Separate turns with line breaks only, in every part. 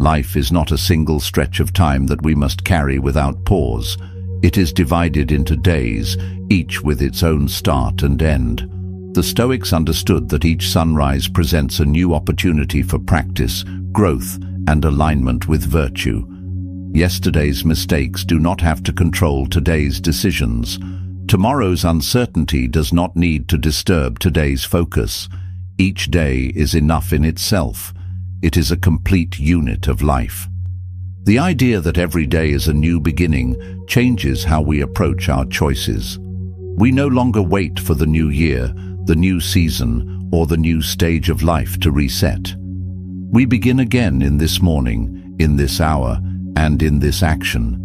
Life is not a single stretch of time that we must carry without pause. It is divided into days, each with its own start and end. The Stoics understood that each sunrise presents a new opportunity for practice, growth, and alignment with virtue. Yesterday's mistakes do not have to control today's decisions. Tomorrow's uncertainty does not need to disturb today's focus. Each day is enough in itself. It is a complete unit of life. The idea that every day is a new beginning changes how we approach our choices. We no longer wait for the new year, the new season, or the new stage of life to reset. We begin again in this morning, in this hour, and in this action.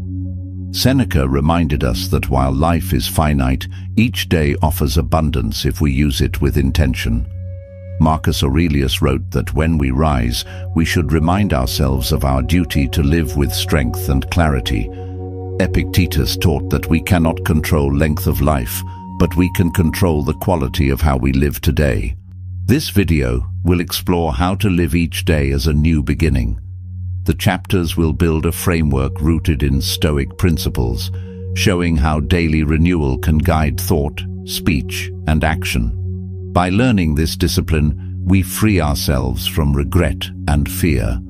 Seneca reminded us that while life is finite, each day offers abundance if we use it with intention. Marcus Aurelius wrote that when we rise, we should remind ourselves of our duty to live with strength and clarity. Epictetus taught that we cannot control length of life, but we can control the quality of how we live today. This video will explore how to live each day as a new beginning. The chapters will build a framework rooted in Stoic principles, showing how daily renewal can guide thought, speech, and action. By learning this discipline, we free ourselves from regret and fear.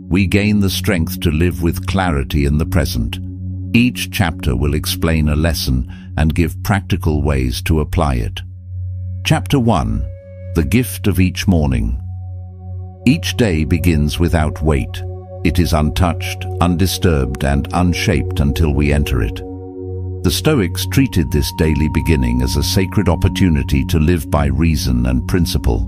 We gain the strength to live with clarity in the present. Each chapter will explain a lesson and give practical ways to apply it. Chapter 1. The Gift of Each Morning. Each day begins without weight. It is untouched, undisturbed, and unshaped until we enter it. The Stoics treated this daily beginning as a sacred opportunity to live by reason and principle.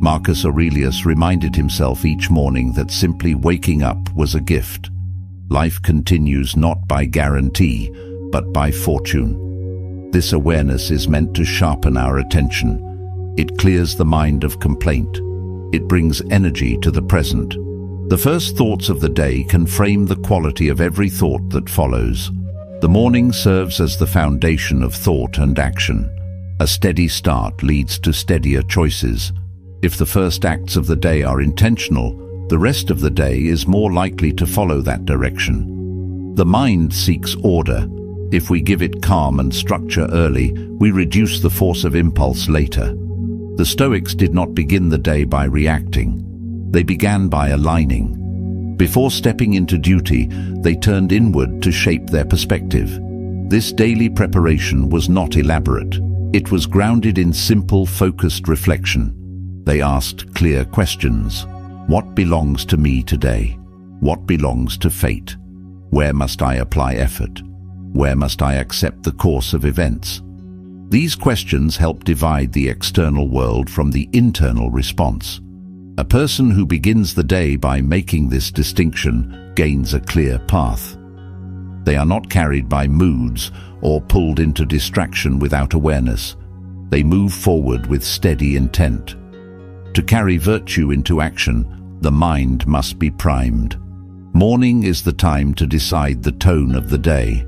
Marcus Aurelius reminded himself each morning that simply waking up was a gift. Life continues not by guarantee, but by fortune. This awareness is meant to sharpen our attention. It clears the mind of complaint. It brings energy to the present. The first thoughts of the day can frame the quality of every thought that follows. The morning serves as the foundation of thought and action. A steady start leads to steadier choices. If the first acts of the day are intentional, the rest of the day is more likely to follow that direction. The mind seeks order. If we give it calm and structure early, we reduce the force of impulse later. The Stoics did not begin the day by reacting. They began by aligning. Before stepping into duty, they turned inward to shape their perspective. This daily preparation was not elaborate. It was grounded in simple, focused reflection. They asked clear questions. What belongs to me today? What belongs to fate? Where must I apply effort? Where must I accept the course of events? These questions help divide the external world from the internal response. A person who begins the day by making this distinction gains a clear path. They are not carried by moods or pulled into distraction without awareness. They move forward with steady intent. To carry virtue into action, the mind must be primed. Morning is the time to decide the tone of the day.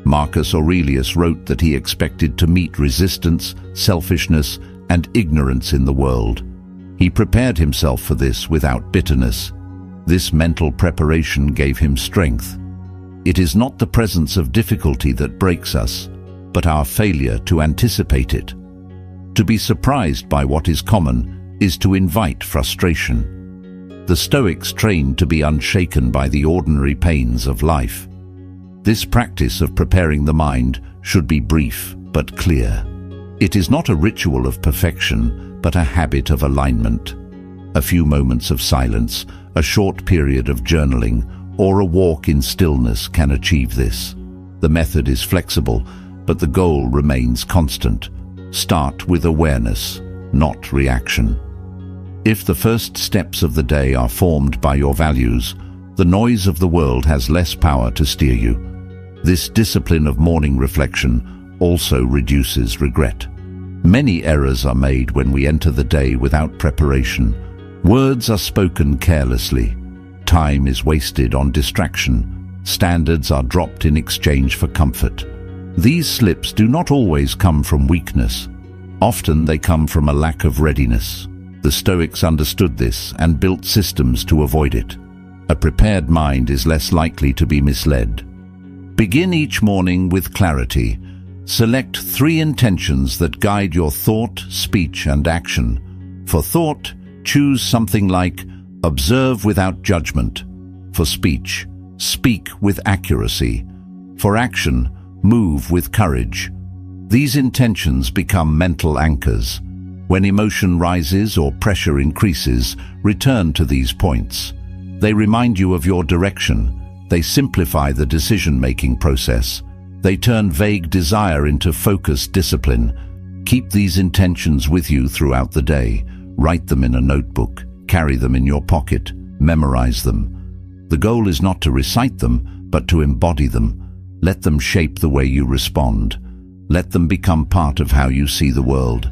Marcus Aurelius wrote that he expected to meet resistance, selfishness, and ignorance in the world. He prepared himself for this without bitterness. This mental preparation gave him strength. It is not the presence of difficulty that breaks us, but our failure to anticipate it. To be surprised by what is common is to invite frustration. The Stoics trained to be unshaken by the ordinary pains of life. This practice of preparing the mind should be brief but clear. It is not a ritual of perfection, but a habit of alignment. A few moments of silence, a short period of journaling, or a walk in stillness can achieve this. The method is flexible, but the goal remains constant. Start with awareness, not reaction. If the first steps of the day are formed by your values, the noise of the world has less power to steer you. This discipline of morning reflection also reduces regret. Many errors are made when we enter the day without preparation. Words are spoken carelessly. Time is wasted on distraction. Standards are dropped in exchange for comfort. These slips do not always come from weakness. Often they come from a lack of readiness. The Stoics understood this and built systems to avoid it. A prepared mind is less likely to be misled. Begin each morning with clarity. Select 3 intentions that guide your thought, speech, and action. For thought, choose something like observe without judgment. For speech, speak with accuracy. For action, move with courage. These intentions become mental anchors. When emotion rises or pressure increases, return to these points. They remind you of your direction. They simplify the decision-making process. They turn vague desire into focused discipline. Keep these intentions with you throughout the day. Write them in a notebook. Carry them in your pocket. Memorize them. The goal is not to recite them, but to embody them. Let them shape the way you respond. Let them become part of how you see the world.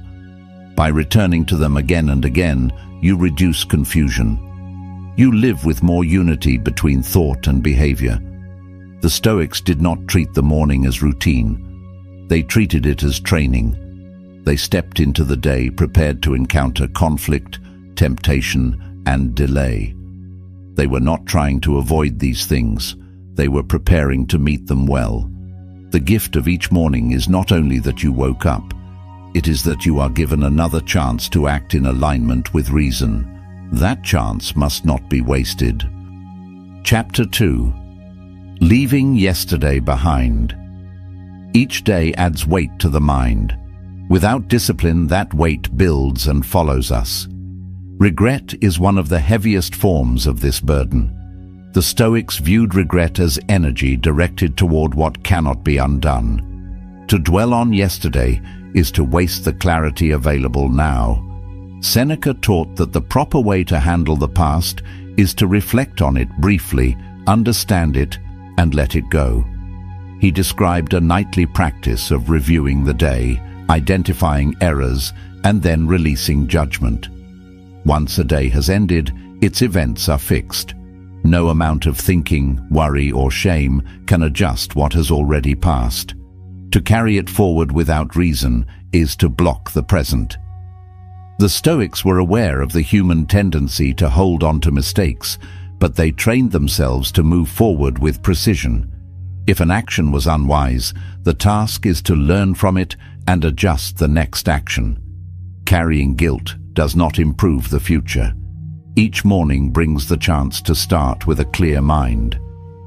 By returning to them again and again, you reduce confusion. You live with more unity between thought and behavior. The Stoics did not treat the morning as routine. They treated it as training. They stepped into the day prepared to encounter conflict, temptation, and delay. They were not trying to avoid these things. They were preparing to meet them well. The gift of each morning is not only that you woke up, it is that you are given another chance to act in alignment with reason. That chance must not be wasted. Chapter 2. Leaving yesterday behind. Each day adds weight to the mind. Without discipline, that weight builds and follows us. Regret is one of the heaviest forms of this burden. The Stoics viewed regret as energy directed toward what cannot be undone. To dwell on yesterday is to waste the clarity available now. Seneca taught that the proper way to handle the past is to reflect on it briefly, understand it, and let it go. He described a nightly practice of reviewing the day, identifying errors, and then releasing judgment. Once a day has ended, its events are fixed. No amount of thinking, worry, or shame can adjust what has already passed. To carry it forward without reason is to block the present. The Stoics were aware of the human tendency to hold on to mistakes, but they trained themselves to move forward with precision. If an action was unwise, the task is to learn from it and adjust the next action. Carrying guilt does not improve the future. Each morning brings the chance to start with a clear mind.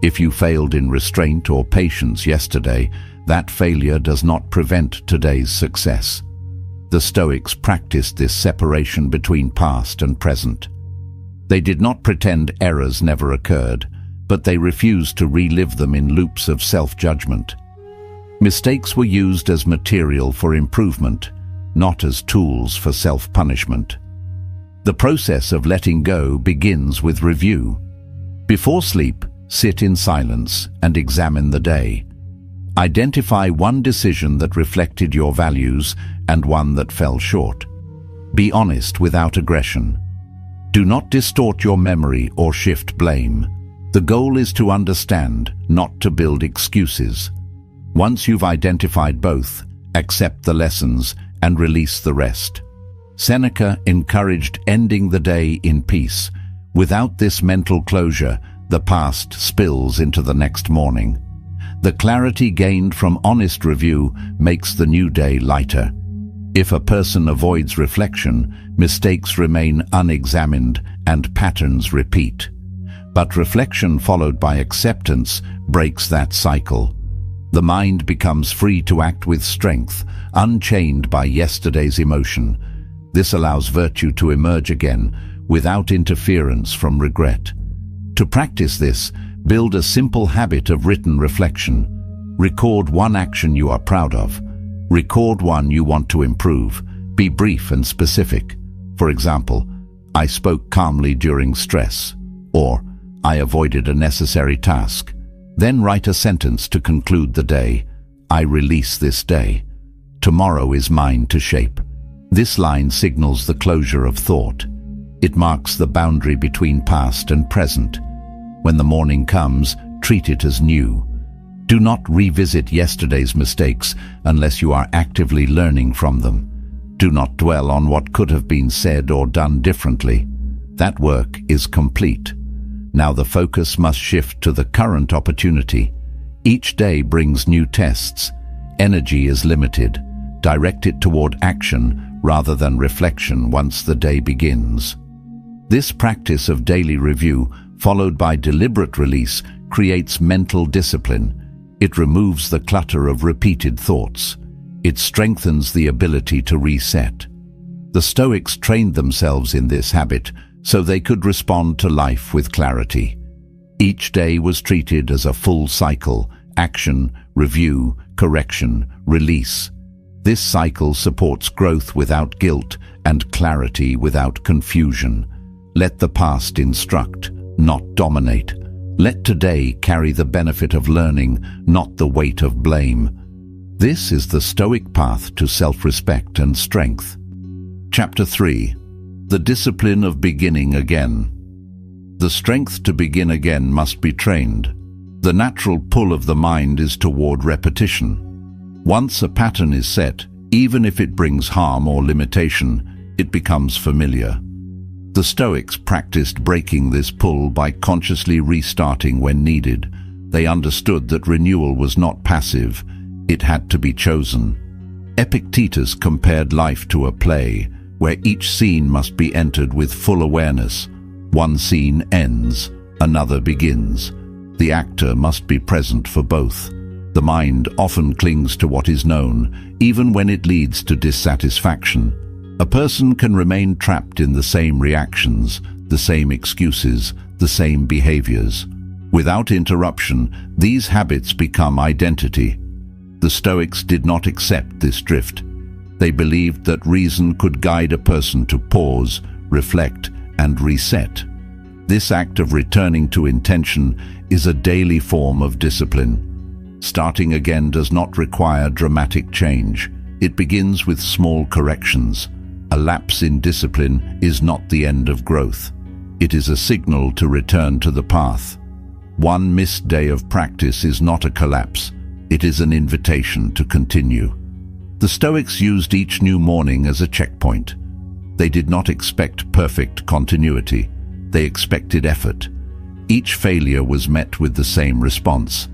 If you failed in restraint or patience yesterday, that failure does not prevent today's success. The Stoics practiced this separation between past and present. They did not pretend errors never occurred, but they refused to relive them in loops of self-judgment. Mistakes were used as material for improvement, not as tools for self-punishment. The process of letting go begins with review. Before sleep, sit in silence and examine the day. Identify one decision that reflected your values and one that fell short. Be honest without aggression. Do not distort your memory or shift blame. The goal is to understand, not to build excuses. Once you've identified both, accept the lessons and release the rest. Seneca encouraged ending the day in peace. Without this mental closure, the past spills into the next morning. The clarity gained from honest review makes the new day lighter. If a person avoids reflection, mistakes remain unexamined and patterns repeat. But reflection followed by acceptance breaks that cycle. The mind becomes free to act with strength, unchained by yesterday's emotion. This allows virtue to emerge again without interference from regret. To practice this, build a simple habit of written reflection. Record one action you are proud of. Record one you want to improve. Be brief and specific. For example, I spoke calmly during stress, or I avoided a necessary task. Then write a sentence to conclude the day. I release this day. Tomorrow is mine to shape. This line signals the closure of thought. It marks the boundary between past and present. When the morning comes, treat it as new. Do not revisit yesterday's mistakes unless you are actively learning from them. Do not dwell on what could have been said or done differently. That work is complete. Now the focus must shift to the current opportunity. Each day brings new tests. Energy is limited. Direct it toward action rather than reflection once the day begins. This practice of daily review, followed by deliberate release, creates mental discipline. It removes the clutter of repeated thoughts. It strengthens the ability to reset. The Stoics trained themselves in this habit so they could respond to life with clarity. Each day was treated as a full cycle: action, review, correction, release. This cycle supports growth without guilt and clarity without confusion. Let the past instruct, not dominate. Let today carry the benefit of learning, not the weight of blame. This is the Stoic path to self-respect and strength. Chapter 3. The discipline of beginning again. The strength to begin again must be trained. The natural pull of the mind is toward repetition. Once a pattern is set, even if it brings harm or limitation, it becomes familiar. The Stoics practiced breaking this pull by consciously restarting when needed. They understood that renewal was not passive, it had to be chosen. Epictetus compared life to a play, where each scene must be entered with full awareness. One scene ends, another begins. The actor must be present for both. The mind often clings to what is known, even when it leads to dissatisfaction. A person can remain trapped in the same reactions, the same excuses, the same behaviors. Without interruption, these habits become identity. The Stoics did not accept this drift. They believed that reason could guide a person to pause, reflect, and reset. This act of returning to intention is a daily form of discipline. Starting again does not require dramatic change. It begins with small corrections. A lapse in discipline is not the end of growth. It is a signal to return to the path. One missed day of practice is not a collapse. It is an invitation to continue. The Stoics used each new morning as a checkpoint. They did not expect perfect continuity. They expected effort. Each failure was met with the same response: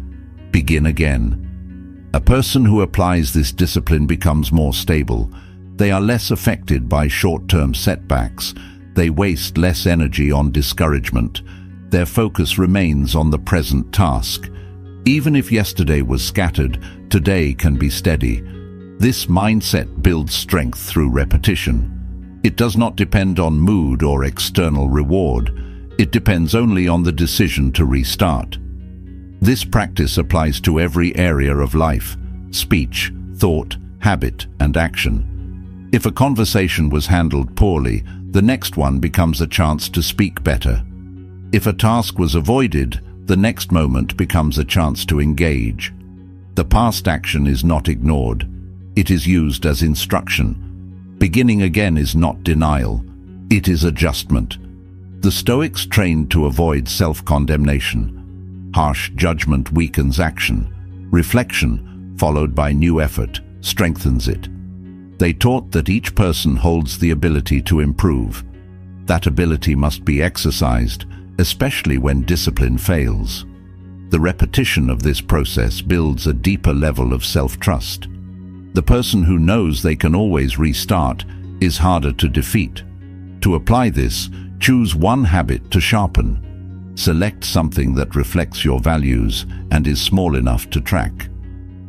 begin again. A person who applies this discipline becomes more stable. They are less affected by short-term setbacks. They waste less energy on discouragement. Their focus remains on the present task. Even if yesterday was scattered, today can be steady. This mindset builds strength through repetition. It does not depend on mood or external reward. It depends only on the decision to restart. This practice applies to every area of life: speech, thought, habit, and action. If a conversation was handled poorly, the next one becomes a chance to speak better. If a task was avoided, the next moment becomes a chance to engage. The past action is not ignored. It is used as instruction. Beginning again is not denial. It is adjustment. The Stoics trained to avoid self-condemnation. Harsh judgment weakens action. Reflection, followed by new effort, strengthens it. They taught that each person holds the ability to improve. That ability must be exercised, especially when discipline fails. The repetition of this process builds a deeper level of self-trust. The person who knows they can always restart is harder to defeat. To apply this, choose one habit to sharpen. Select something that reflects your values and is small enough to track.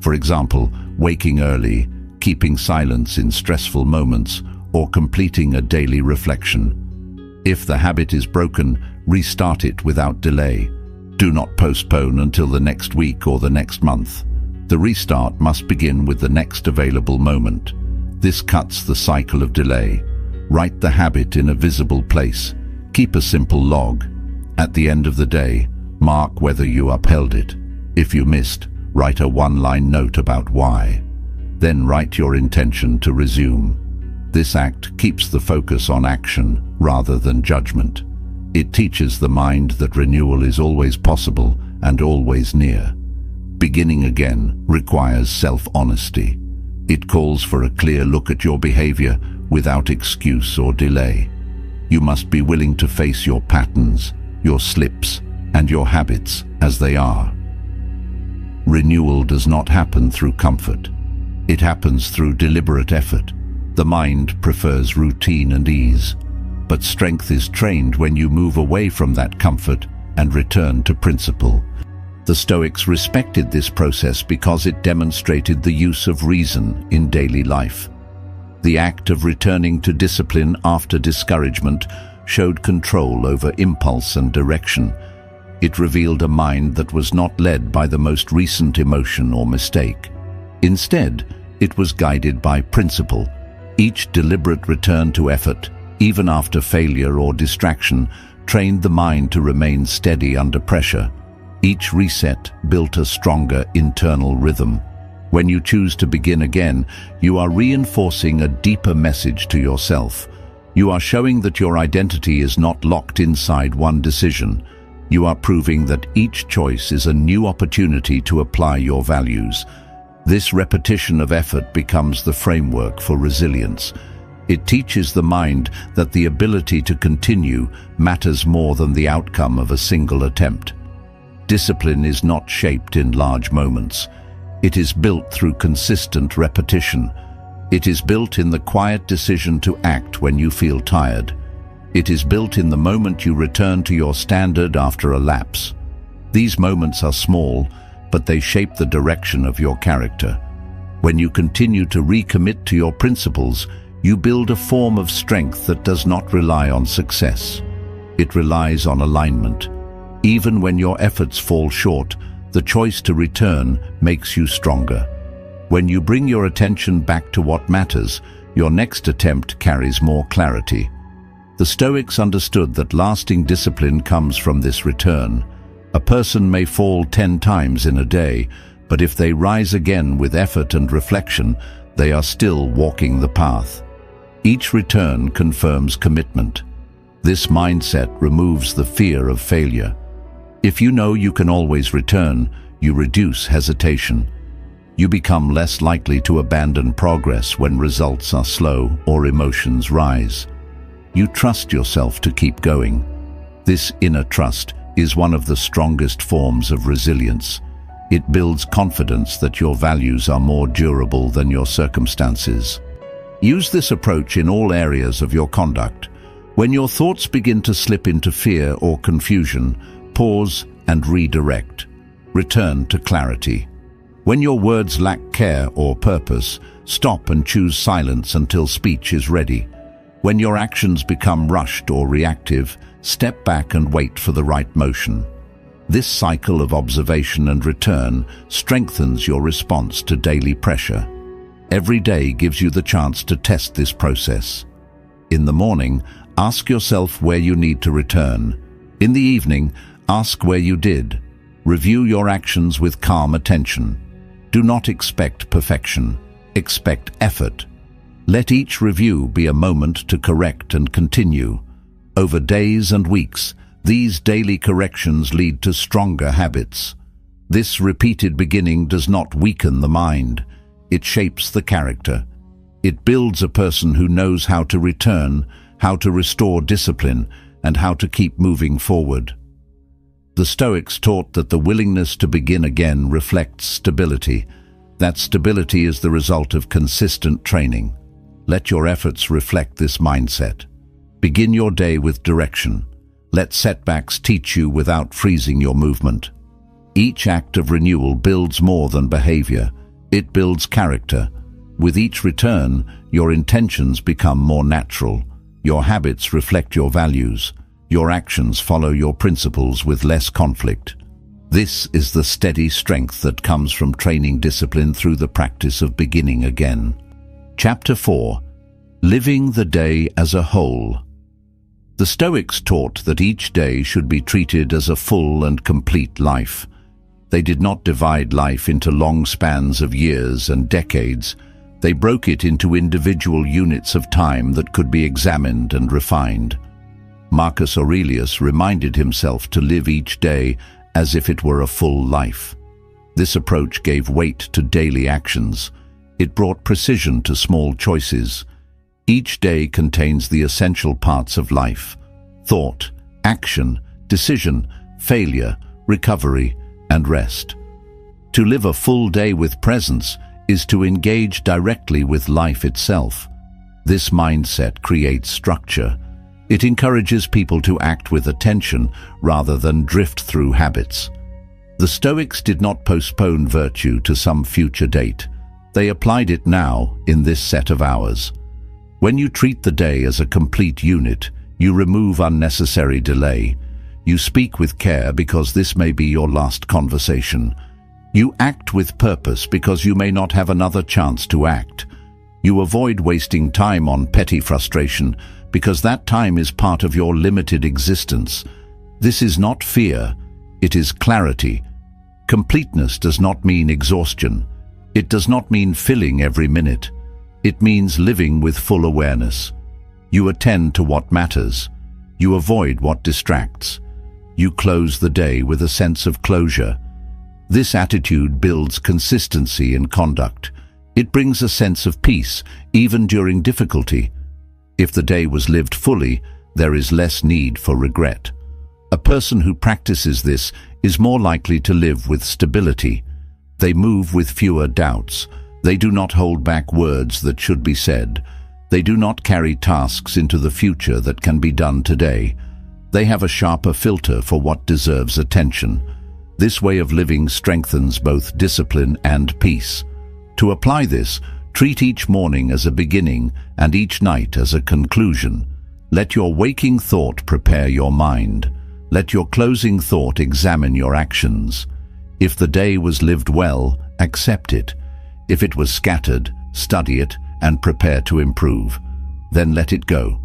For example, waking early, keeping silence in stressful moments, or completing a daily reflection. If the habit is broken, restart it without delay. Do not postpone until the next week or the next month. The restart must begin with the next available moment. This cuts the cycle of delay. Write the habit in a visible place. Keep a simple log. At the end of the day, mark whether you upheld it. If you missed, write a one-line note about why. Then write your intention to resume. This act keeps the focus on action rather than judgment. It teaches the mind that renewal is always possible and always near. Beginning again requires self-honesty. It calls for a clear look at your behavior without excuse or delay. You must be willing to face your patterns, your slips, and your habits as they are. Renewal does not happen through comfort. It happens through deliberate effort. The mind prefers routine and ease, but strength is trained when you move away from that comfort and return to principle. The Stoics respected this process because it demonstrated the use of reason in daily life. The act of returning to discipline after discouragement showed control over impulse and direction. It revealed a mind that was not led by the most recent emotion or mistake. Instead, it was guided by principle. Each deliberate return to effort, even after failure or distraction, trained the mind to remain steady under pressure. Each reset built a stronger internal rhythm. When you choose to begin again, you are reinforcing a deeper message to yourself. You are showing that your identity is not locked inside one decision. You are proving that each choice is a new opportunity to apply your values. This repetition of effort becomes the framework for resilience. It teaches the mind that the ability to continue matters more than the outcome of a single attempt. Discipline is not shaped in large moments. It is built through consistent repetition. It is built in the quiet decision to act when you feel tired. It is built in the moment you return to your standard after a lapse. These moments are small, but they shape the direction of your character. When you continue to recommit to your principles, you build a form of strength that does not rely on success. It relies on alignment. Even when your efforts fall short, the choice to return makes you stronger. When you bring your attention back to what matters, your next attempt carries more clarity. The Stoics understood that lasting discipline comes from this return. A person may fall 10 times in a day, but if they rise again with effort and reflection, they are still walking the path. Each return confirms commitment. This mindset removes the fear of failure. If you know you can always return, you reduce hesitation. You become less likely to abandon progress when results are slow or emotions rise. You trust yourself to keep going. This inner trust is one of the strongest forms of resilience. It builds confidence that your values are more durable than your circumstances. Use this approach in all areas of your conduct. When your thoughts begin to slip into fear or confusion, pause and redirect. Return to clarity. When your words lack care or purpose, stop and choose silence until speech is ready. When your actions become rushed or reactive, step back and wait for the right motion. This cycle of observation and return strengthens your response to daily pressure. Every day gives you the chance to test this process. In the morning, ask yourself where you need to return. In the evening, ask where you did. Review your actions with calm attention. Do not expect perfection. Expect effort. Let each review be a moment to correct and continue. Over days and weeks, these daily corrections lead to stronger habits. This repeated beginning does not weaken the mind. It shapes the character. It builds a person who knows how to return, how to restore discipline, and how to keep moving forward. The Stoics taught that the willingness to begin again reflects stability. That stability is the result of consistent training. Let your efforts reflect this mindset. Begin your day with direction. Let setbacks teach you without freezing your movement. Each act of renewal builds more than behavior. It builds character. With each return, your intentions become more natural. Your habits reflect your values. Your actions follow your principles with less conflict. This is the steady strength that comes from training discipline through the practice of beginning again. Chapter 4. Living the day as a whole. The Stoics taught that each day should be treated as a full and complete life. They did not divide life into long spans of years and decades. They broke it into individual units of time that could be examined and refined. Marcus Aurelius reminded himself to live each day as if it were a full life. This approach gave weight to daily actions. It brought precision to small choices. Each day contains the essential parts of life: thought, action, decision, failure, recovery, and rest. To live a full day with presence is to engage directly with life itself. This mindset creates structure. It encourages people to act with attention rather than drift through habits. The Stoics did not postpone virtue to some future date. They applied it now in this set of hours. When you treat the day as a complete unit, you remove unnecessary delay. You speak with care because this may be your last conversation. You act with purpose because you may not have another chance to act. You avoid wasting time on petty frustration because that time is part of your limited existence. This is not fear, it is clarity. Completeness does not mean exhaustion. It does not mean filling every minute. It means living with full awareness. You attend to what matters. You avoid what distracts. You close the day with a sense of closure. This attitude builds consistency in conduct. It brings a sense of peace, even during difficulty. If the day was lived fully, there is less need for regret. A person who practices this is more likely to live with stability. They move with fewer doubts. They do not hold back words that should be said. They do not carry tasks into the future that can be done today. They have a sharper filter for what deserves attention. This way of living strengthens both discipline and peace. To apply this, treat each morning as a beginning and each night as a conclusion. Let your waking thought prepare your mind. Let your closing thought examine your actions. If the day was lived well, accept it. If it was scattered, study it and prepare to improve. Then let it go.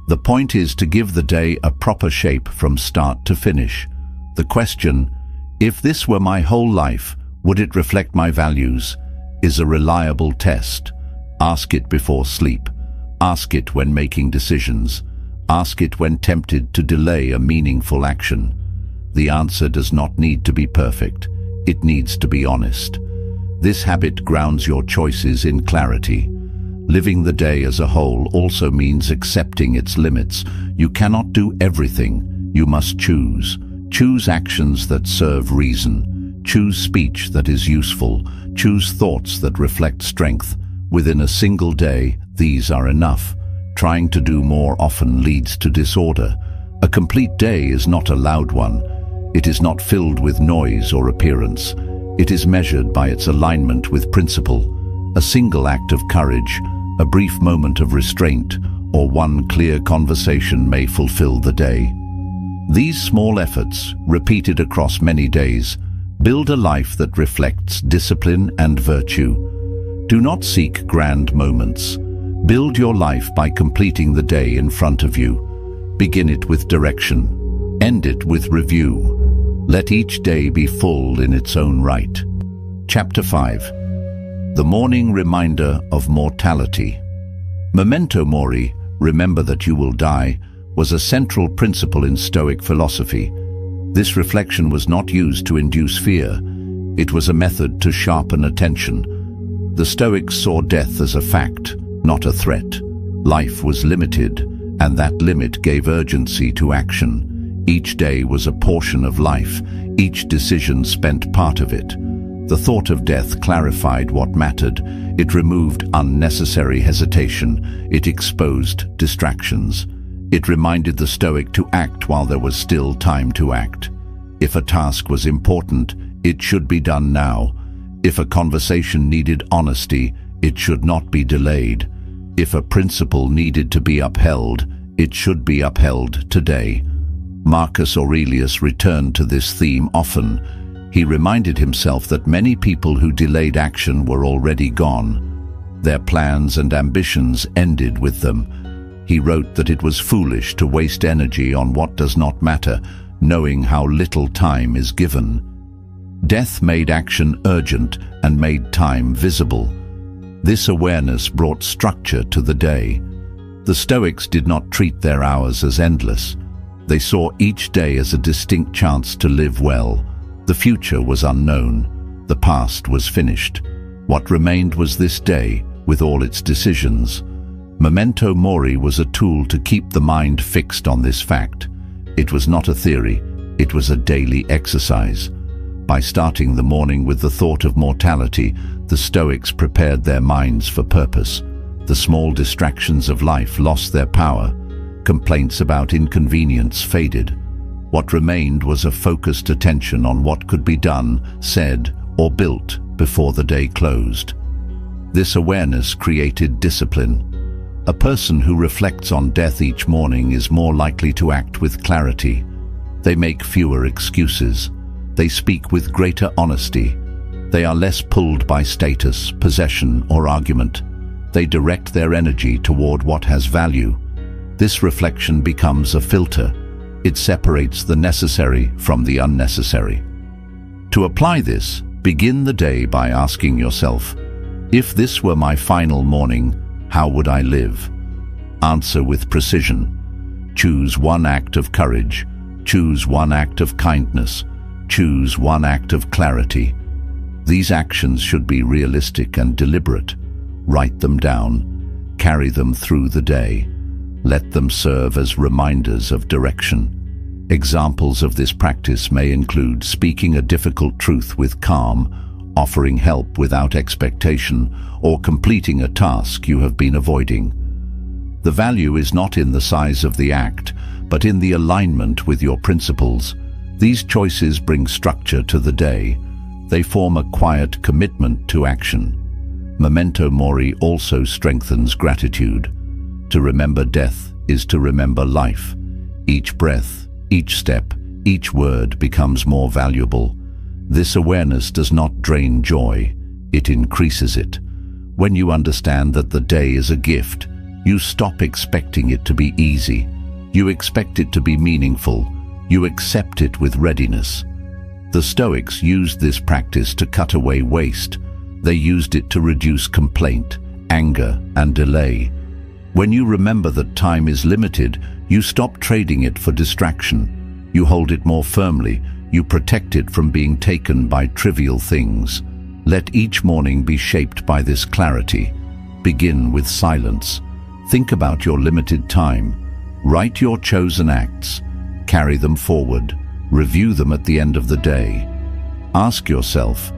The point is to give the day a proper shape from start to finish. The question, if this were my whole life, would it reflect my values, is a reliable test. Ask it before sleep. Ask it when making decisions. Ask it when tempted to delay a meaningful action. The answer does not need to be perfect. It needs to be honest. This habit grounds your choices in clarity. Living the day as a whole also means accepting its limits. You cannot do everything. You must choose. Choose actions that serve reason. Choose speech that is useful. Choose thoughts that reflect strength. Within a single day, these are enough. Trying to do more often leads to disorder. A complete day is not a loud one. It is not filled with noise or appearance. It is measured by its alignment with principle. A single act of courage, a brief moment of restraint, or one clear conversation may fulfill the day. These small efforts, repeated across many days, build a life that reflects discipline and virtue. Do not seek grand moments. Build your life by completing the day in front of you. Begin it with direction. End it with review. Let each day be full in its own right. Chapter 5. The Morning Reminder of Mortality. Memento mori, remember that you will die, was a central principle in Stoic philosophy. This reflection was not used to induce fear. It was a method to sharpen attention. The Stoics saw death as a fact, not a threat. Life was limited, and that limit gave urgency to action. Each day was a portion of life. Each decision spent part of it. The thought of death clarified what mattered. It removed unnecessary hesitation. It exposed distractions. It reminded the Stoic to act while there was still time to act. If a task was important, it should be done now. If a conversation needed honesty, it should not be delayed. If a principle needed to be upheld, it should be upheld today. Marcus Aurelius returned to this theme often. He reminded himself that many people who delayed action were already gone. Their plans and ambitions ended with them. He wrote that it was foolish to waste energy on what does not matter, knowing how little time is given. Death made action urgent and made time visible. This awareness brought structure to the day. The Stoics did not treat their hours as endless. They saw each day as a distinct chance to live well. The future was unknown. The past was finished. What remained was this day, with all its decisions. Memento mori was a tool to keep the mind fixed on this fact. It was not a theory, It was a daily exercise. By starting the morning with the thought of mortality, the Stoics prepared their minds for purpose. The small distractions of life lost their power. Complaints about inconvenience faded. What remained was a focused attention on what could be done, said, or built before the day closed. This awareness created discipline. A person who reflects on death each morning is more likely to act with clarity. They make fewer excuses. They speak with greater honesty. They are less pulled by status, possession, or argument. They direct their energy toward what has value. This reflection becomes a filter. It separates the necessary from the unnecessary. To apply this, begin the day by asking yourself, if this were my final morning, how would I live? Answer with precision. Choose one act of courage. Choose one act of kindness. Choose one act of clarity. These actions should be realistic and deliberate. Write them down. Carry them through the day. Let them serve as reminders of direction. Examples of this practice may include speaking a difficult truth with calm, offering help without expectation, or completing a task you have been avoiding. The value is not in the size of the act, but in the alignment with your principles. These choices bring structure to the day. They form a quiet commitment to action. Memento mori also strengthens gratitude. To remember death is to remember life. Each breath, each step, each word becomes more valuable. This awareness does not drain joy, it increases it. When you understand that the day is a gift, you stop expecting it to be easy. You expect it to be meaningful. You accept it with readiness. The Stoics used this practice to cut away waste. They used it to reduce complaint, anger, and delay. When you remember that time is limited, you stop trading it for distraction. You hold it more firmly. You protect it from being taken by trivial things. Let each morning be shaped by this clarity. Begin with silence. Think about your limited time. Write your chosen acts. Carry them forward. Review them at the end of the day. Ask yourself,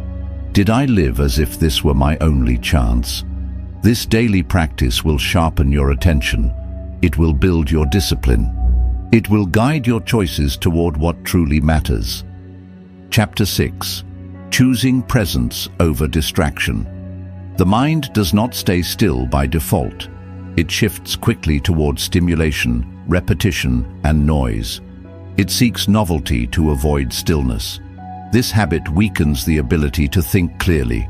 did I live as if this were my only chance? This daily practice will sharpen your attention. It will build your discipline. It will guide your choices toward what truly matters. Chapter 6. Choosing presence over distraction. The mind does not stay still by default. It shifts quickly toward stimulation, repetition, and noise. It seeks novelty to avoid stillness. This habit weakens the ability to think clearly.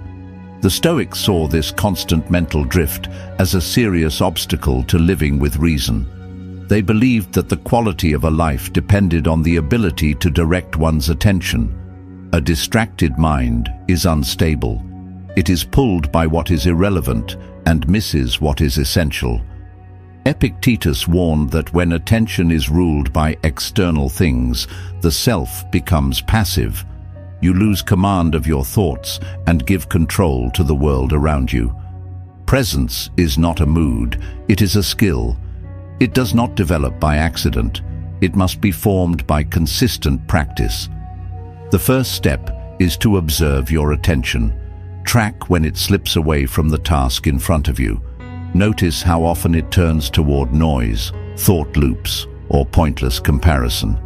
The Stoics saw this constant mental drift as a serious obstacle to living with reason. They believed that the quality of a life depended on the ability to direct one's attention. A distracted mind is unstable. It is pulled by what is irrelevant and misses what is essential. Epictetus warned that when attention is ruled by external things, the self becomes passive. You lose command of your thoughts and give control to the world around you. Presence is not a mood, it is a skill. It does not develop by accident. It must be formed by consistent practice. The first step is to observe your attention. Track when it slips away from the task in front of you. Notice how often it turns toward noise, thought loops, or pointless comparison.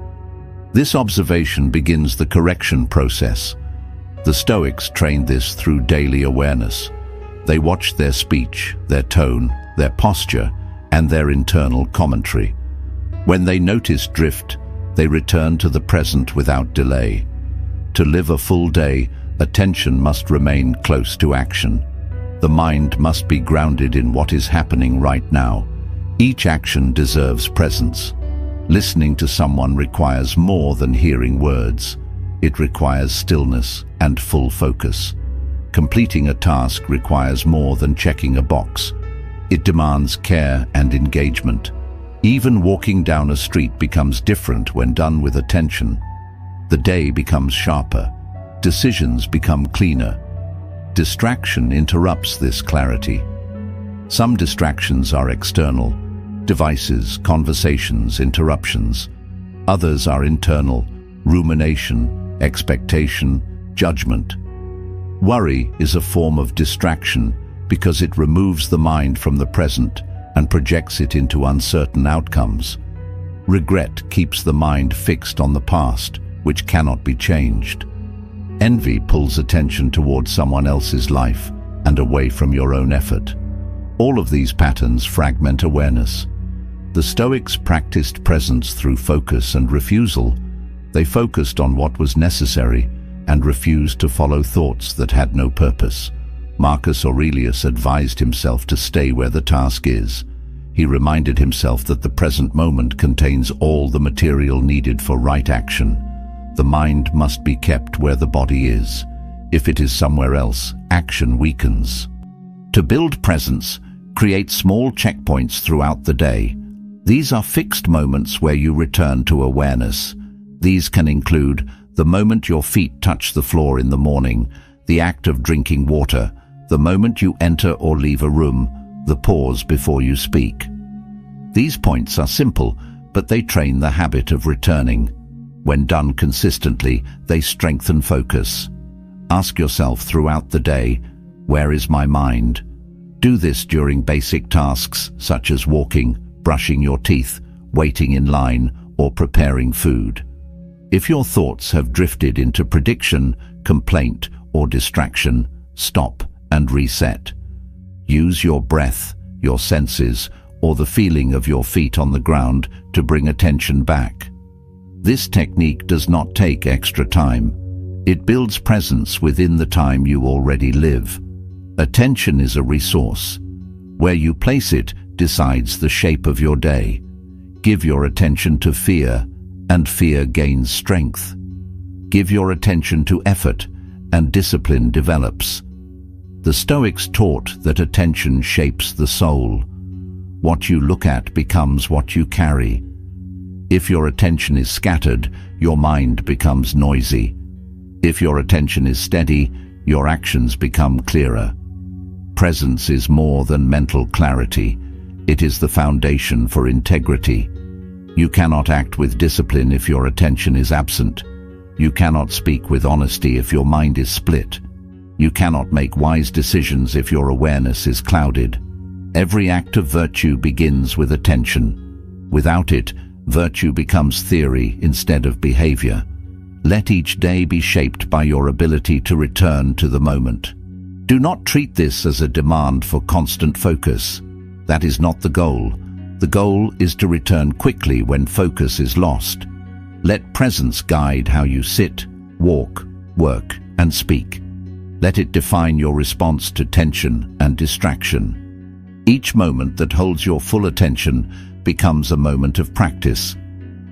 This observation begins the correction process. The Stoics trained this through daily awareness. They watched their speech, their tone, their posture, and their internal commentary. When they noticed drift, they returned to the present without delay. To live a full day, attention must remain close to action. The mind must be grounded in what is happening right now. Each action deserves presence. Listening to someone requires more than hearing words. It requires stillness and full focus. Completing a task requires more than checking a box. It demands care and engagement. Even walking down a street becomes different when done with attention. The day becomes sharper. Decisions become cleaner. Distraction interrupts this clarity. Some distractions are external, devices, conversations, interruptions. Others are internal, rumination, expectation, judgment. Worry is a form of distraction because it removes the mind from the present and projects it into uncertain outcomes. Regret keeps the mind fixed on the past, which cannot be changed. Envy pulls attention towards someone else's life and away from your own effort. All of these patterns fragment awareness. The Stoics practiced presence through focus and refusal. They focused on what was necessary and refused to follow thoughts that had no purpose. Marcus Aurelius advised himself to stay where the task is. He reminded himself that the present moment contains all the material needed for right action. The mind must be kept where the body is. If it is somewhere else, action weakens. To build presence, create small checkpoints throughout the day. These are fixed moments where you return to awareness. These can include the moment your feet touch the floor in the morning, the act of drinking water, the moment you enter or leave a room, the pause before you speak. These points are simple, but they train the habit of returning. When done consistently, they strengthen focus. Ask yourself throughout the day, where is my mind? Do this during basic tasks such as walking, brushing your teeth, waiting in line, or preparing food. If your thoughts have drifted into prediction, complaint, or distraction, stop and reset. Use your breath, your senses, or the feeling of your feet on the ground to bring attention back. This technique does not take extra time. It builds presence within the time you already live. Attention is a resource. Where you place it decides the shape of your day. Give your attention to fear, and fear gains strength. Give your attention to effort, and discipline develops. The Stoics taught that attention shapes the soul. What you look at becomes what you carry. If your attention is scattered, your mind becomes noisy. If your attention is steady, your actions become clearer. Presence is more than mental clarity. It is the foundation for integrity. You cannot act with discipline if your attention is absent. You cannot speak with honesty if your mind is split. You cannot make wise decisions if your awareness is clouded. Every act of virtue begins with attention. Without it, virtue becomes theory instead of behavior. Let each day be shaped by your ability to return to the moment. Do not treat this as a demand for constant focus. That is not the goal. The goal is to return quickly when focus is lost. Let presence guide how you sit, walk, work, and speak. Let it define your response to tension and distraction. Each moment that holds your full attention becomes a moment of practice.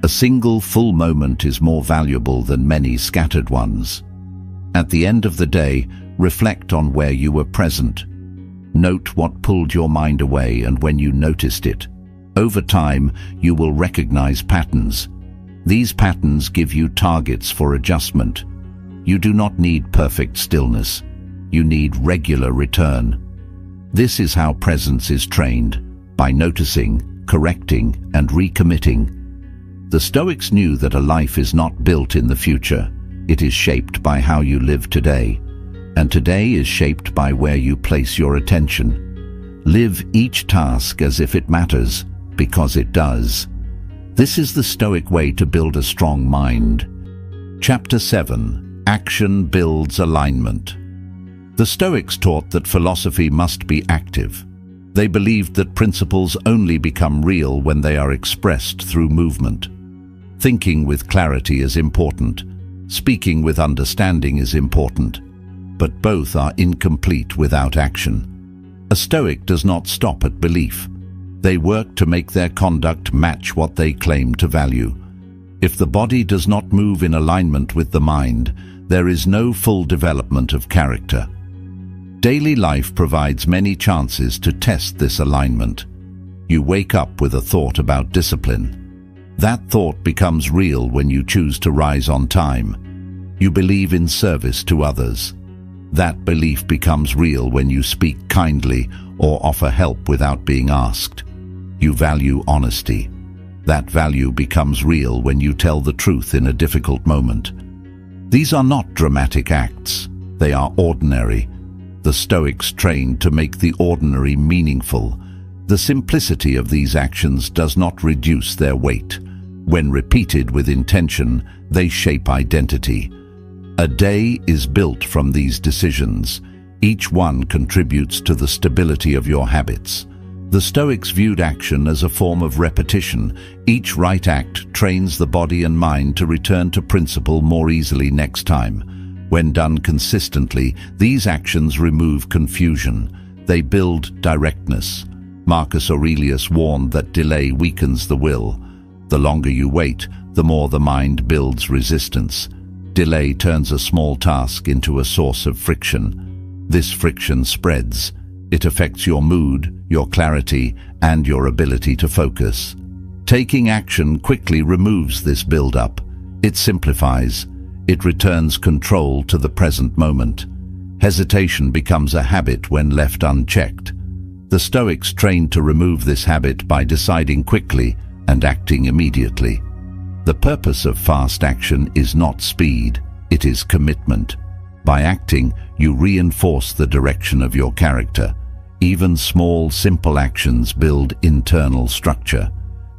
A single full moment is more valuable than many scattered ones. At the end of the day, reflect on where you were present. Note what pulled your mind away and when you noticed it. Over time, you will recognize patterns. These patterns give you targets for adjustment. You do not need perfect stillness. You need regular return. This is how presence is trained, by noticing, correcting, and recommitting. The Stoics knew that a life is not built in the future. It is shaped by how you live today. And today is shaped by where you place your attention. Live each task as if it matters, because it does. This is the Stoic way to build a strong mind. Chapter 7. Action builds alignment. The Stoics taught that philosophy must be active. They believed that principles only become real when they are expressed through movement. Thinking with clarity is important. Speaking with understanding is important. But both are incomplete without action. A Stoic does not stop at belief. They work to make their conduct match what they claim to value. If the body does not move in alignment with the mind, there is no full development of character. Daily life provides many chances to test this alignment. You wake up with a thought about discipline. That thought becomes real when you choose to rise on time. You believe in service to others. That belief becomes real when you speak kindly or offer help without being asked. You value honesty. That value becomes real when you tell the truth in a difficult moment. These are not dramatic acts. They are ordinary. The Stoics trained to make the ordinary meaningful. The simplicity of these actions does not reduce their weight. When repeated with intention, they shape identity. A day is built from these decisions. Each one contributes to the stability of your habits. The Stoics viewed action as a form of repetition. Each right act trains the body and mind to return to principle more easily next time. When done consistently, these actions remove confusion. They build directness. Marcus Aurelius warned that delay weakens the will. The longer you wait, the more the mind builds resistance. Delay turns a small task into a source of friction. This friction spreads. It affects your mood, your clarity, and your ability to focus. Taking action quickly removes this build-up. It simplifies. It returns control to the present moment. Hesitation becomes a habit when left unchecked. The Stoics trained to remove this habit by deciding quickly and acting immediately. The purpose of fast action is not speed, it is commitment. By acting, you reinforce the direction of your character. Even small, simple actions build internal structure.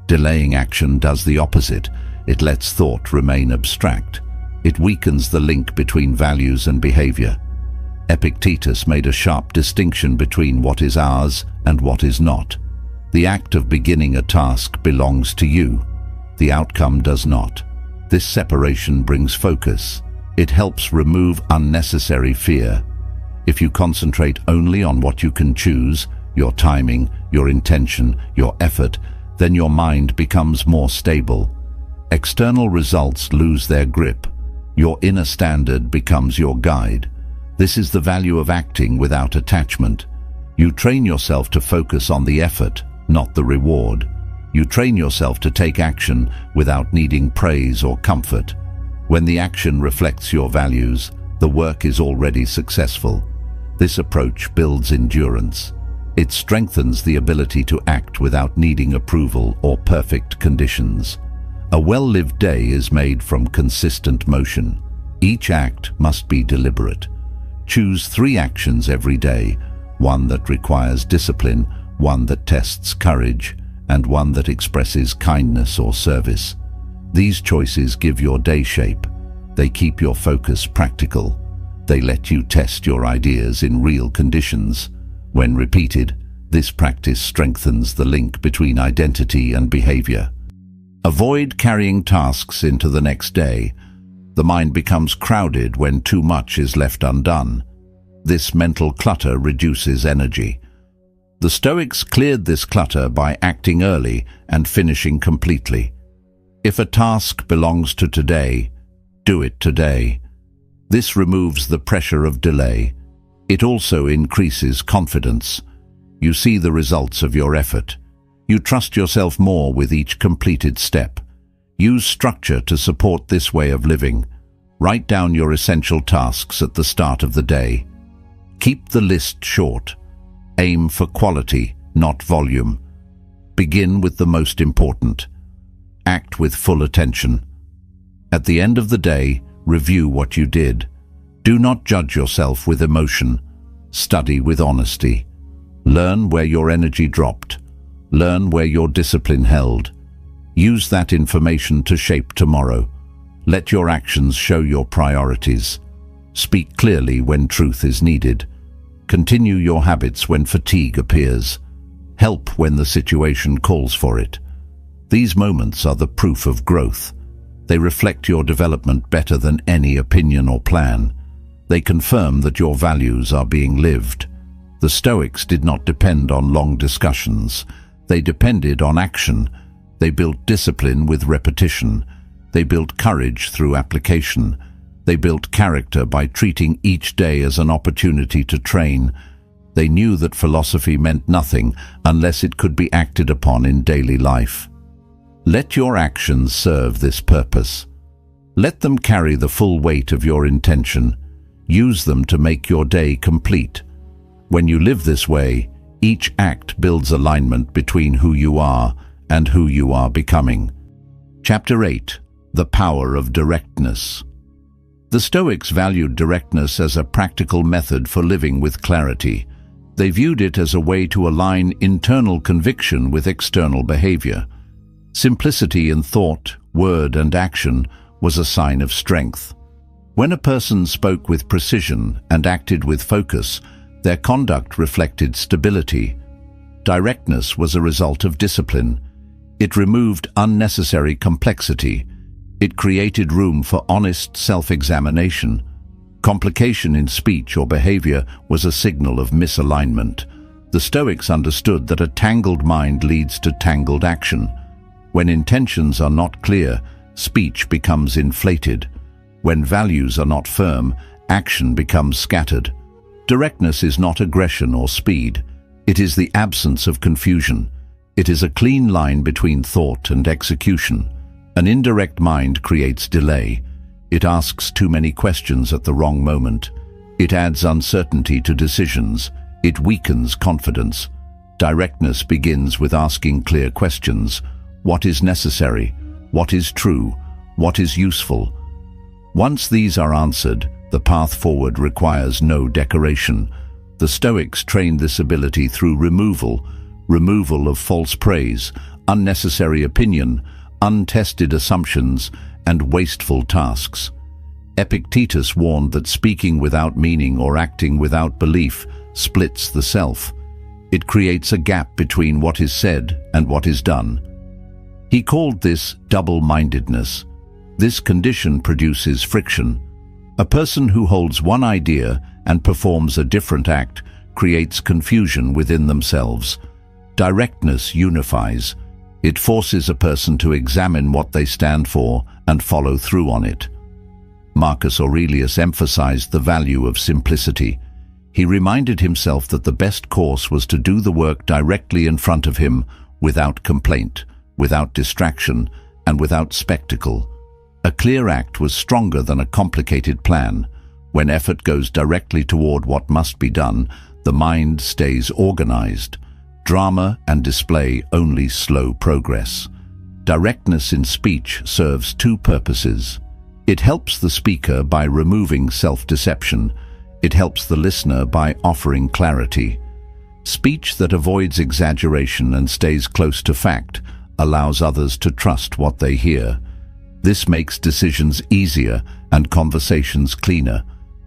Delaying action does the opposite. It lets thought remain abstract. It weakens the link between values and behavior. Epictetus made a sharp distinction between what is ours and what is not. The act of beginning a task belongs to you. The outcome does not. This separation brings focus. It helps remove unnecessary fear. If you concentrate only on what you can choose, your timing, your intention, your effort, then your mind becomes more stable. External results lose their grip. Your inner standard becomes your guide. This is the value of acting without attachment. You train yourself to focus on the effort, not the reward. You train yourself to take action without needing praise or comfort. When the action reflects your values, the work is already successful. This approach builds endurance. It strengthens the ability to act without needing approval or perfect conditions. A well-lived day is made from consistent motion. Each act must be deliberate. Choose 3 actions every day, one that requires discipline, one that tests courage, and one that expresses kindness or service. These choices give your day shape. They keep your focus practical. They let you test your ideas in real conditions. When repeated, this practice strengthens the link between identity and behavior. Avoid carrying tasks into the next day. The mind becomes crowded when too much is left undone. This mental clutter reduces energy. The Stoics cleared this clutter by acting early and finishing completely. If a task belongs to today, do it today. This removes the pressure of delay. It also increases confidence. You see the results of your effort. You trust yourself more with each completed step. Use structure to support this way of living. Write down your essential tasks at the start of the day. Keep the list short. Aim for quality, not volume. Begin with the most important. Act with full attention. At the end of the day, review what you did. Do not judge yourself with emotion. Study with honesty. Learn where your energy dropped. Learn where your discipline held. Use that information to shape tomorrow. Let your actions show your priorities. Speak clearly when truth is needed. Continue your habits when fatigue appears. Help when the situation calls for it. These moments are the proof of growth. They reflect your development better than any opinion or plan. They confirm that your values are being lived. The Stoics did not depend on long discussions. They depended on action. They built discipline with repetition. They built courage through application. They built character by treating each day as an opportunity to train. They knew that philosophy meant nothing unless it could be acted upon in daily life. Let your actions serve this purpose. Let them carry the full weight of your intention. Use them to make your day complete. When you live this way, each act builds alignment between who you are and who you are becoming. Chapter 8. The Power of Directness. The Stoics valued directness as a practical method for living with clarity. They viewed it as a way to align internal conviction with external behavior. Simplicity in thought, word, and action was a sign of strength. When a person spoke with precision and acted with focus, their conduct reflected stability. Directness was a result of discipline. It removed unnecessary complexity. It created room for honest self-examination. Complication in speech or behavior was a signal of misalignment. The Stoics understood that a tangled mind leads to tangled action. When intentions are not clear, speech becomes inflated. When values are not firm, action becomes scattered. Directness is not aggression or speed. It is the absence of confusion. It is a clean line between thought and execution. An indirect mind creates delay. It asks too many questions at the wrong moment. It adds uncertainty to decisions. It weakens confidence. Directness begins with asking clear questions. What is necessary? What is true? What is useful? Once these are answered, the path forward requires no decoration. The Stoics trained this ability through removal of false praise, unnecessary opinion, untested assumptions, and wasteful tasks. Epictetus warned that speaking without meaning or acting without belief splits the self. It creates a gap between what is said and what is done. He called this double-mindedness. This condition produces friction. A person who holds one idea and performs a different act creates confusion within themselves. Directness unifies. It forces a person to examine what they stand for and follow through on it. Marcus Aurelius emphasized the value of simplicity. He reminded himself that the best course was to do the work directly in front of him, without complaint, without distraction, and without spectacle. A clear act was stronger than a complicated plan. When effort goes directly toward what must be done, the mind stays organized. Drama and display only slow progress. Directness in speech serves two purposes. It helps the speaker by removing self-deception. It helps the listener by offering clarity. Speech that avoids exaggeration and stays close to fact allows others to trust what they hear. This makes decisions easier and conversations cleaner.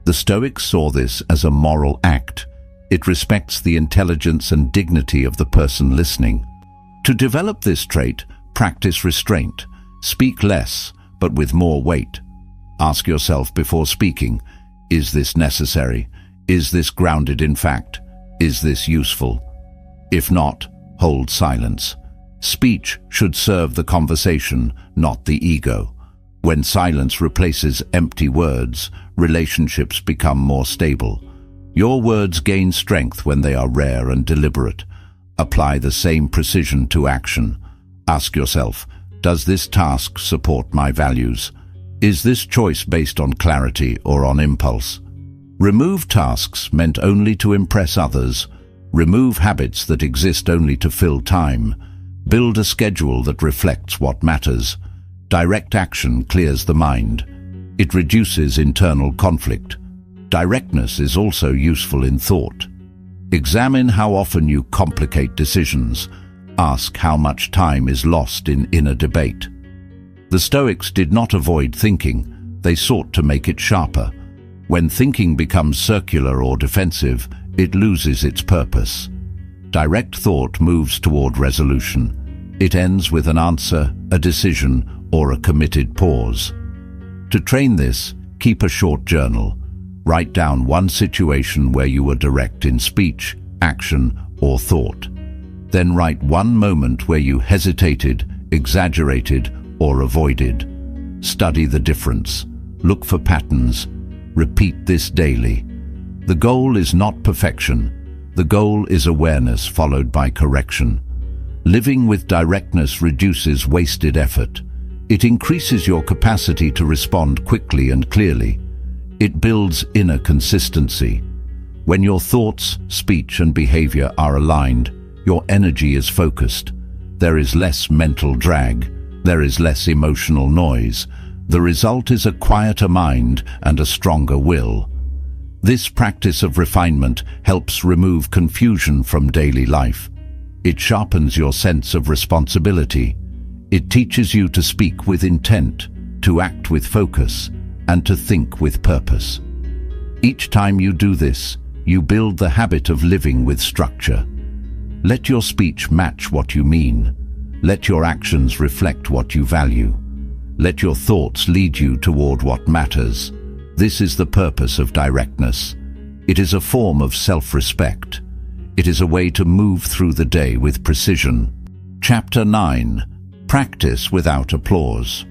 The Stoics saw this as a moral act. It respects the intelligence and dignity of the person listening. To develop this trait, practice restraint. Speak less, but with more weight. Ask yourself before speaking, is this necessary? Is this grounded in fact? Is this useful? If not, hold silence. Speech should serve the conversation, not the ego. When silence replaces empty words, relationships become more stable. Your words gain strength when they are rare and deliberate. Apply the same precision to action. Ask yourself, does this task support my values? Is this choice based on clarity or on impulse? Remove tasks meant only to impress others. Remove habits that exist only to fill time. Build a schedule that reflects what matters. Direct action clears the mind. It reduces internal conflict. Directness is also useful in thought. Examine how often you complicate decisions. Ask how much time is lost in inner debate. The Stoics did not avoid thinking, they sought to make it sharper. When thinking becomes circular or defensive, it loses its purpose. Direct thought moves toward resolution. It ends with an answer, a decision, or a committed pause. To train this, keep a short journal. Write down one situation where you were direct in speech, action, or thought. Then write one moment where you hesitated, exaggerated, or avoided. Study the difference. Look for patterns. Repeat this daily. The goal is not perfection. The goal is awareness followed by correction. Living with directness reduces wasted effort. It increases your capacity to respond quickly and clearly. It builds inner consistency. When your thoughts, speech, and behavior are aligned, your energy is focused. There is less mental drag. There is less emotional noise. The result is a quieter mind and a stronger will. This practice of refinement helps remove confusion from daily life. It sharpens your sense of responsibility. It teaches you to speak with intent, to act with focus, and to think with purpose. Each time you do this, you build the habit of living with structure. Let your speech match what you mean. Let your actions reflect what you value. Let your thoughts lead you toward what matters. This is the purpose of directness. It is a form of self-respect. It is a way to move through the day with precision. Chapter 9. Practice without applause.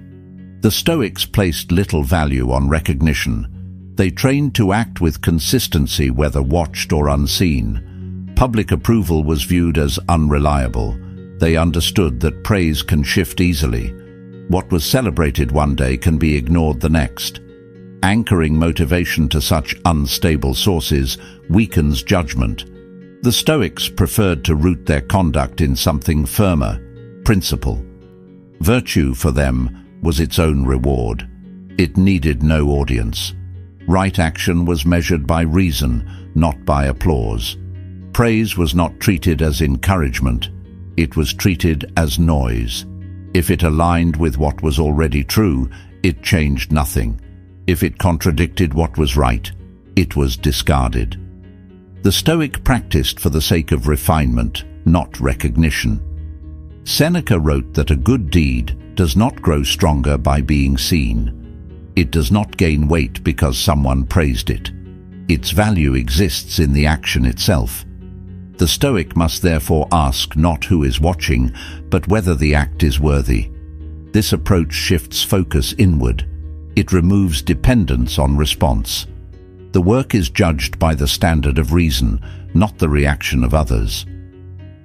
The Stoics placed little value on recognition. They trained to act with consistency whether watched or unseen. Public approval was viewed as unreliable. They understood that praise can shift easily. What was celebrated one day can be ignored the next. Anchoring motivation to such unstable sources weakens judgment. The Stoics preferred to root their conduct in something firmer, principle. Virtue for them was its own reward. It needed no audience. Right action was measured by reason, not by applause. Praise was not treated as encouragement. It was treated as noise. If it aligned with what was already true, it changed nothing. If it contradicted what was right, it was discarded. The Stoic practiced for the sake of refinement, not recognition. Seneca wrote that a good deed does not grow stronger by being seen. It does not gain weight because someone praised it. Its value exists in the action itself. The Stoic must therefore ask not who is watching, but whether the act is worthy. This approach shifts focus inward. It removes dependence on response. The work is judged by the standard of reason, not the reaction of others.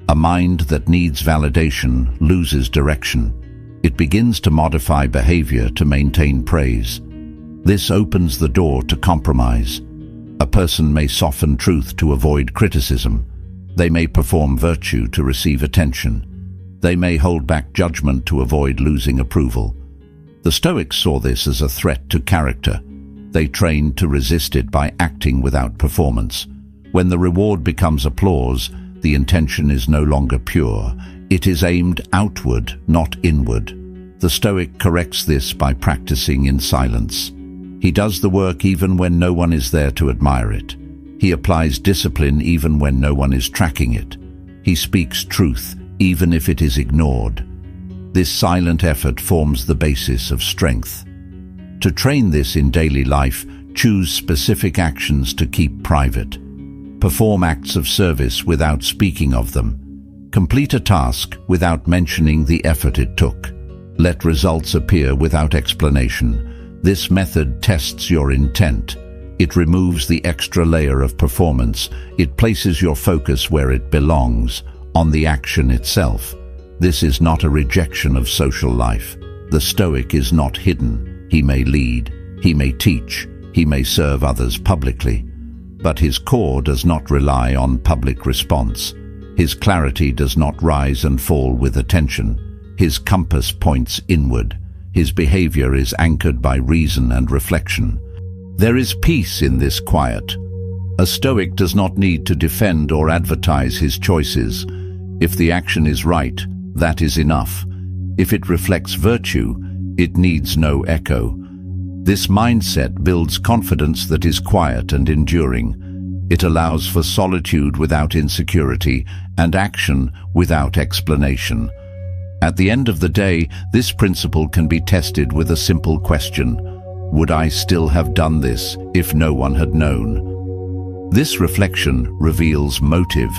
A mind that needs validation loses direction. It begins to modify behavior to maintain praise. This opens the door to compromise. A person may soften truth to avoid criticism. They may perform virtue to receive attention. They may hold back judgment to avoid losing approval. The Stoics saw this as a threat to character. They trained to resist it by acting without performance. When the reward becomes applause, the intention is no longer pure. It is aimed outward, not inward. The Stoic corrects this by practicing in silence. He does the work even when no one is there to admire it. He applies discipline even when no one is tracking it. He speaks truth even if it is ignored. This silent effort forms the basis of strength. To train this in daily life, choose specific actions to keep private. Perform acts of service without speaking of them. Complete a task without mentioning the effort it took. Let results appear without explanation. This method tests your intent. It removes the extra layer of performance. It places your focus where it belongs, on the action itself. This is not a rejection of social life. The Stoic is not hidden. He may lead, he may teach, he may serve others publicly. But his core does not rely on public response. His clarity does not rise and fall with attention. His compass points inward. His behavior is anchored by reason and reflection. There is peace in this quiet. A Stoic does not need to defend or advertise his choices. If the action is right, that is enough. If it reflects virtue, it needs no echo. This mindset builds confidence that is quiet and enduring. It allows for solitude without insecurity and action without explanation. At the end of the day, this principle can be tested with a simple question: would I still have done this if no one had known? This reflection reveals motive.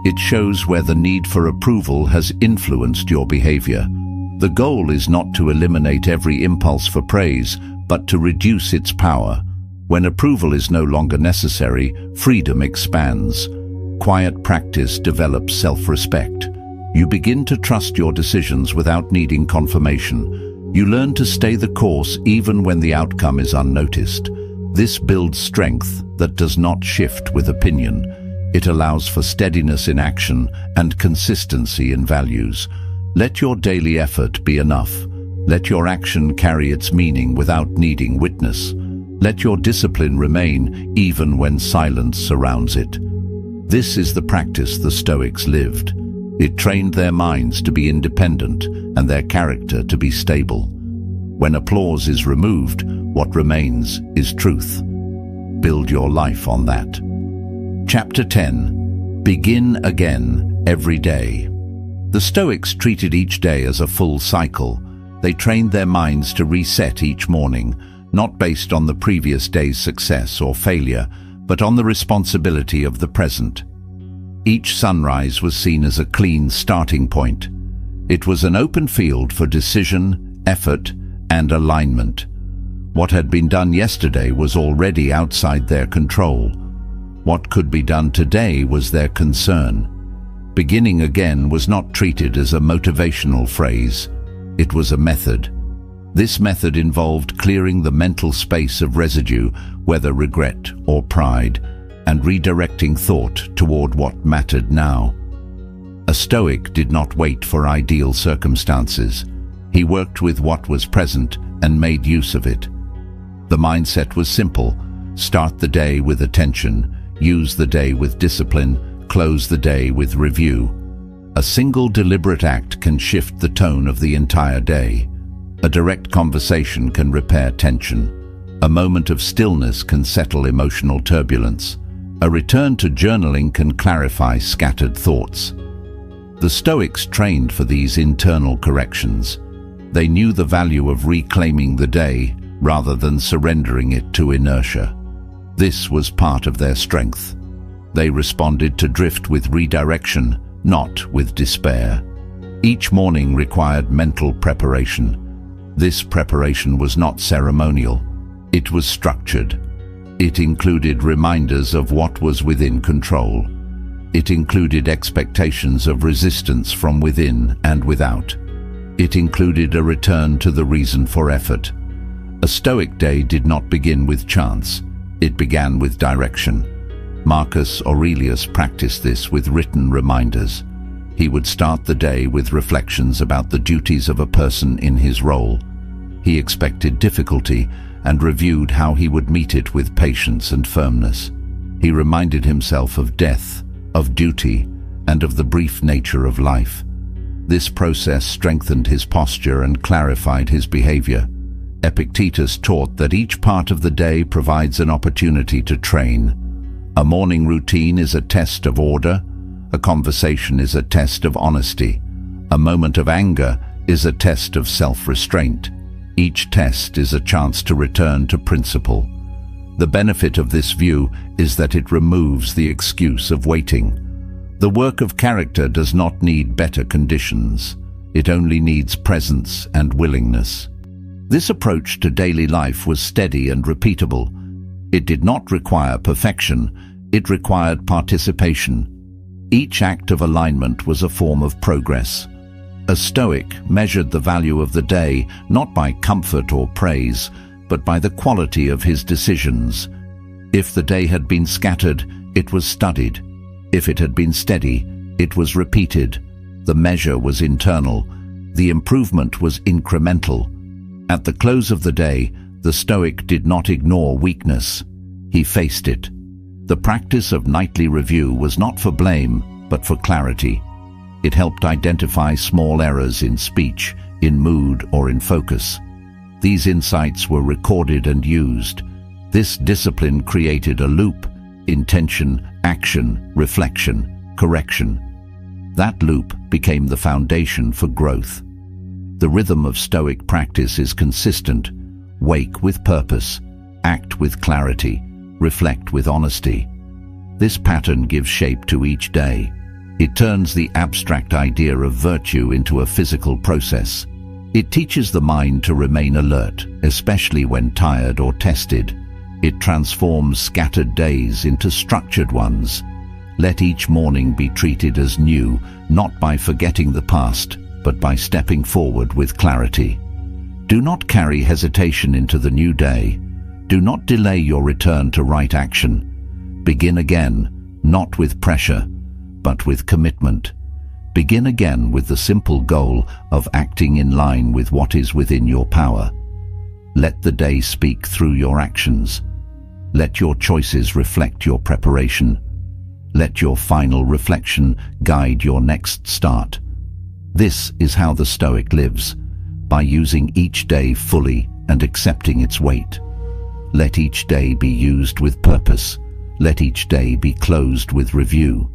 It shows where the need for approval has influenced your behavior. The goal is not to eliminate every impulse for praise, but to reduce its power. When approval is no longer necessary, freedom expands. Quiet practice develops self-respect. You begin to trust your decisions without needing confirmation. You learn to stay the course even when the outcome is unnoticed. This builds strength that does not shift with opinion. It allows for steadiness in action and consistency in values. Let your daily effort be enough. Let your action carry its meaning without needing witness. Let your discipline remain even when silence surrounds it. This is the practice the Stoics lived. It trained their minds to be independent and their character to be stable. When applause is removed, what remains is truth. Build your life on that. Chapter 10. Begin again every day. The Stoics treated each day as a full cycle. They trained their minds to reset each morning, not based on the previous day's success or failure, but on the responsibility of the present. Each sunrise was seen as a clean starting point. It was an open field for decision, effort, and alignment. What had been done yesterday was already outside their control. What could be done today was their concern. Beginning again was not treated as a motivational phrase. It was a method. This method involved clearing the mental space of residue, whether regret or pride, and redirecting thought toward what mattered now. A Stoic did not wait for ideal circumstances. He worked with what was present and made use of it. The mindset was simple: start the day with attention, use the day with discipline, close the day with review. A single deliberate act can shift the tone of the entire day. A direct conversation can repair tension. A moment of stillness can settle emotional turbulence. A return to journaling can clarify scattered thoughts. The Stoics trained for these internal corrections. They knew the value of reclaiming the day rather than surrendering it to inertia. This was part of their strength. They responded to drift with redirection, not with despair. Each morning required mental preparation. This preparation was not ceremonial. It was structured. It included reminders of what was within control. It included expectations of resistance from within and without. It included a return to the reason for effort. A Stoic day did not begin with chance. It began with direction. Marcus Aurelius practiced this with written reminders. He would start the day with reflections about the duties of a person in his role. He expected difficulty and reviewed how he would meet it with patience and firmness. He reminded himself of death, of duty, and of the brief nature of life. This process strengthened his posture and clarified his behavior. Epictetus taught that each part of the day provides an opportunity to train. A morning routine is a test of order. A conversation is a test of honesty. A moment of anger is a test of self-restraint. Each test is a chance to return to principle. The benefit of this view is that it removes the excuse of waiting. The work of character does not need better conditions. It only needs presence and willingness. This approach to daily life was steady and repeatable. It did not require perfection. It required participation. Each act of alignment was a form of progress. A Stoic measured the value of the day not by comfort or praise, but by the quality of his decisions. If the day had been scattered, it was studied. If it had been steady, it was repeated. The measure was internal. The improvement was incremental. At the close of the day, the Stoic did not ignore weakness. He faced it. The practice of nightly review was not for blame, but for clarity. It helped identify small errors in speech, in mood, or in focus. These insights were recorded and used. This discipline created a loop: intention, action, reflection, correction. That loop became the foundation for growth. The rhythm of Stoic practice is consistent. Wake with purpose, act with clarity, reflect with honesty. This pattern gives shape to each day. It turns the abstract idea of virtue into a physical process. It teaches the mind to remain alert, especially when tired or tested. It transforms scattered days into structured ones. Let each morning be treated as new, not by forgetting the past, but by stepping forward with clarity. Do not carry hesitation into the new day. Do not delay your return to right action. Begin again, not with pressure, but with commitment. Begin again with the simple goal of acting in line with what is within your power. Let the day speak through your actions. Let your choices reflect your preparation. Let your final reflection guide your next start. This is how the Stoic lives, by using each day fully and accepting its weight. Let each day be used with purpose. Let each day be closed with review.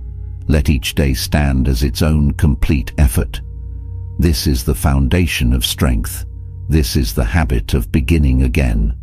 Let each day stand as its own complete effort. This is the foundation of strength. This is the habit of beginning again.